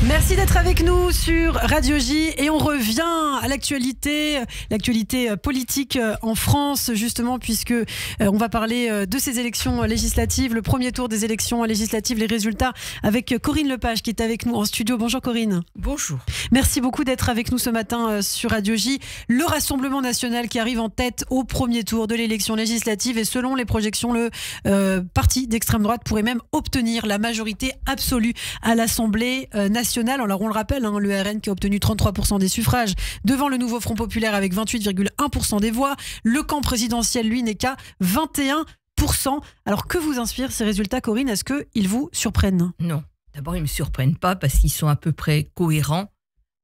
Merci d'être avec nous sur Radio J et on revient à l'actualité politique en France justement puisque on va parler de ces élections législatives, le premier tour des élections législatives, les résultats avec Corinne Lepage qui est avec nous en studio. Bonjour Corinne. Bonjour. Merci beaucoup d'être avec nous ce matin sur Radio J. Le Rassemblement national qui arrive en tête au premier tour de l'élection législative et selon les projections, le parti d'extrême droite pourrait même obtenir la majorité absolue à l'Assemblée nationale. Alors on le rappelle, le RN qui a obtenu 33% des suffrages devant le nouveau Front populaire avec 28,1% des voix. Le camp présidentiel, lui, n'est qu'à 21%. Alors que vous inspirent ces résultats, Corinne? Est-ce qu'ils vous surprennent? Non. D'abord, ils ne me surprennent pas parce qu'ils sont à peu près cohérents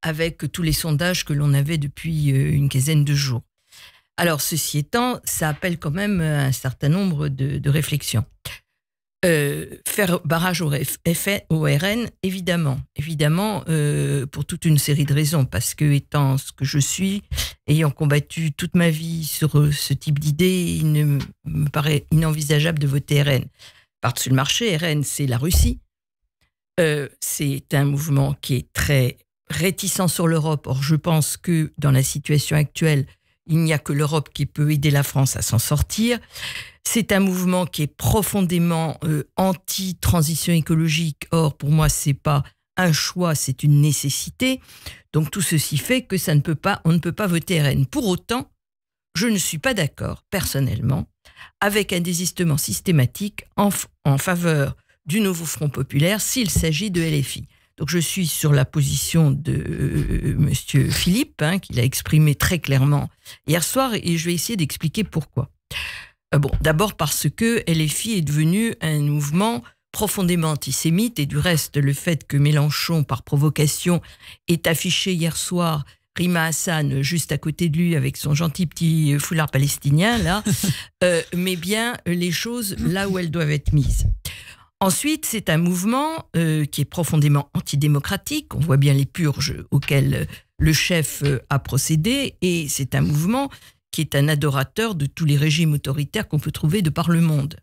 avec tous les sondages que l'on avait depuis une quinzaine de jours. Alors, ceci étant, ça appelle quand même un certain nombre de réflexions. Faire barrage au RN, évidemment, pour toute une série de raisons, parce que étant ce que je suis, ayant combattu toute ma vie sur ce type d'idée, il ne me paraît inenvisageable de voter RN. Par-dessus le marché, RN, c'est la Russie. C'est un mouvement qui est très réticent sur l'Europe. Or, je pense que dans la situation actuelle, il n'y a que l'Europe qui peut aider la France à s'en sortir. C'est un mouvement qui est profondément anti-transition écologique. Or, pour moi, c'est pas un choix, c'est une nécessité. Donc, tout ceci fait que on ne peut pas voter RN. Pour autant, je ne suis pas d'accord, personnellement, avec un désistement systématique en faveur du nouveau Front populaire s'il s'agit de LFI. Donc, je suis sur la position de Monsieur Philippe, qui l'a exprimé très clairement hier soir, et je vais essayer d'expliquer pourquoi. D'abord parce que LFI est devenu un mouvement profondément antisémite, et du reste, le fait que Mélenchon, par provocation, ait affiché hier soir Rima Hassan juste à côté de lui avec son gentil petit foulard palestinien, là, met bien les choses là où elles doivent être mises. Ensuite, c'est un mouvement qui est profondément antidémocratique. On voit bien les purges auxquelles le chef a procédé. Et c'est un mouvement qui est un adorateur de tous les régimes autoritaires qu'on peut trouver de par le monde.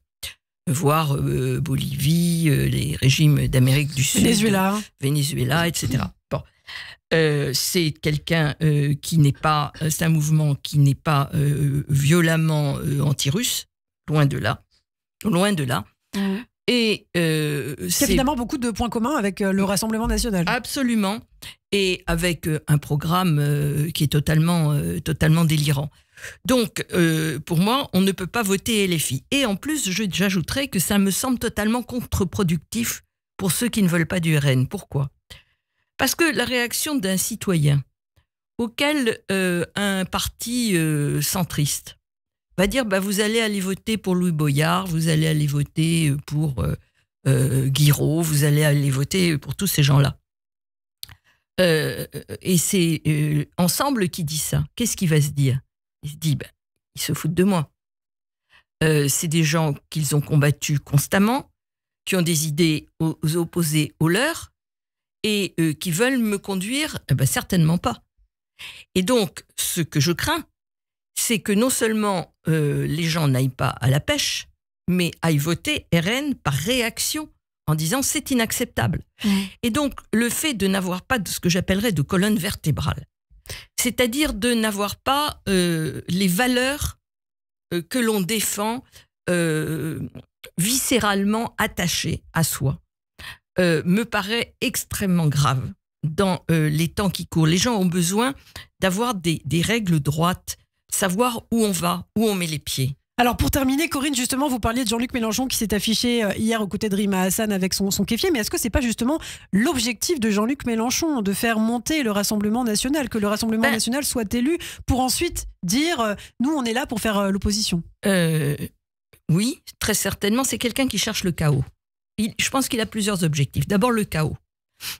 Voire Bolivie, les régimes d'Amérique du Sud, Venezuela, etc. Bon. C'est quelqu'un qui n'est pas... C'est un mouvement qui n'est pas violemment anti-russe. Loin de là. Loin de là. Mmh. Et c'est évidemment beaucoup de points communs avec le Rassemblement national. Absolument. Et avec un programme qui est totalement délirant. Donc, pour moi, on ne peut pas voter LFI. Et en plus, j'ajouterais que ça me semble totalement contre-productif pour ceux qui ne veulent pas du RN. Pourquoi ? Parce que la réaction d'un citoyen auquel un parti centriste va dire vous allez aller voter pour Louis Boyard, vous allez aller voter pour Guiraud, vous allez aller voter pour tous ces gens-là. Et c'est Ensemble qui dit ça. Qu'est-ce qu'il va se dire? Il se dit ils se foutent de moi. C'est des gens qu'ils ont combattus constamment, qui ont des idées opposées aux leurs et qui veulent me conduire certainement pas. Et donc, ce que je crains, c'est que non seulement les gens n'aillent pas à la pêche, mais aillent voter RN par réaction en disant c'est inacceptable. Et donc, le fait de n'avoir pas de ce que j'appellerais de colonne vertébrale, c'est-à-dire de n'avoir pas les valeurs que l'on défend viscéralement attachées à soi, me paraît extrêmement grave dans les temps qui courent. Les gens ont besoin d'avoir des règles droites, savoir où on va, où on met les pieds. Alors pour terminer, Corinne, justement, vous parliez de Jean-Luc Mélenchon qui s'est affiché hier aux côtés de Rima Hassan avec son kéfier, mais est-ce que c'est pas justement l'objectif de Jean-Luc Mélenchon de faire monter le Rassemblement national, que le Rassemblement national soit élu pour ensuite dire nous on est là pour faire l'opposition? Oui, très certainement, c'est quelqu'un qui cherche le chaos. Je pense qu'il a plusieurs objectifs. D'abord le chaos,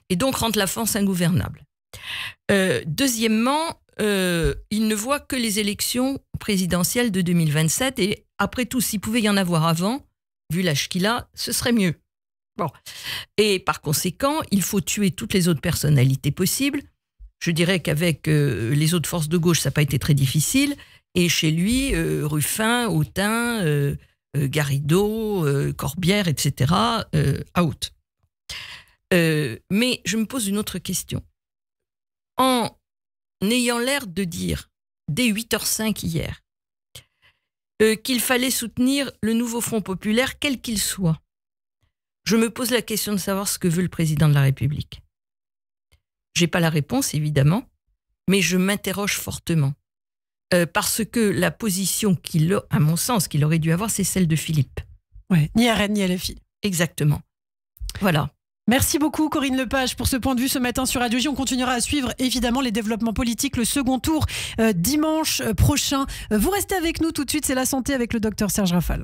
et donc rendre la France ingouvernable. Deuxièmement, il ne voit que les élections présidentielles de 2027 et après tout, s'il pouvait y en avoir avant, vu l'âge qu'il a, ce serait mieux. Bon. Et par conséquent, il faut tuer toutes les autres personnalités possibles. Je dirais qu'avec les autres forces de gauche, ça n'a pas été très difficile. Et chez lui, Ruffin, Autain, Garrido, Corbière, etc., out. Mais je me pose une autre question. En ayant l'air de dire, dès 8h05 hier, qu'il fallait soutenir le nouveau Front populaire, quel qu'il soit, je me pose la question de savoir ce que veut le président de la République. Je n'ai pas la réponse, évidemment, mais je m'interroge fortement. Parce que la position à mon sens, qu'il aurait dû avoir, c'est celle de Philippe. Ouais, ni RN ni LFI. Exactement. Voilà. Merci beaucoup Corinne Lepage pour ce point de vue ce matin sur Radio J. On continuera à suivre évidemment les développements politiques, le second tour dimanche prochain. Vous restez avec nous tout de suite, c'est la santé avec le docteur Serge Rafal.